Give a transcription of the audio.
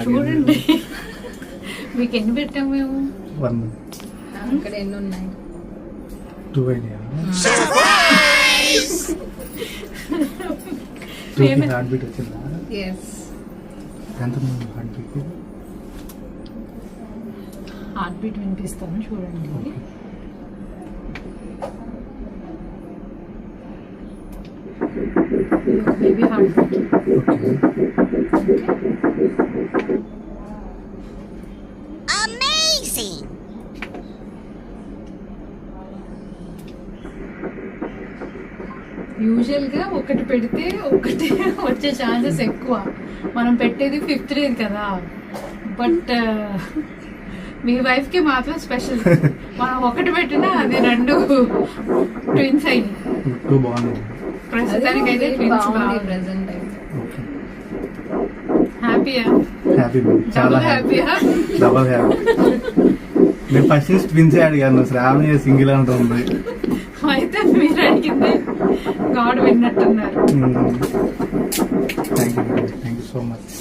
చూడండి మీకు ఎన్ని పెట్టాము మేము 1 ఇక్కడ ఎన్ని ఉన్నాయి 2 అయినా 2 హార్ట్ బీట్ వచ్చిందా ఎస్ ఎంత హార్ట్ బీట్ హార్ట్ బీట్ వినిపిస్తాను చూడండి baby heart beat okay usual గా ఒకటి పెడితే ఒకటి వచ్చే ఛాన్సెస్ ఎక్కువ. మనం పెట్టేది 5th డే కదా, బట్ మీ వైఫ్ కి మాత్రం స్పెషల్. మనం ఒకటి పెట్టినా అది 2 ట్విన్స్ అయ్యి ప్రస్తుతానికి అయితే ట్విన్స్ ప్రెసెంట్ అయితే హ్యాపీయా? హ్యాపీ చాలా హ్యాపీయా? Double happy. నేను ఫస్ట్ నుంచి ట్విన్స్ అడిగాను, శ్రావణి సింగిల్ అంటుంది. అయితే మీరు అడిగింది గాడ్ విన్నట్టున్నారు. Thank you so much.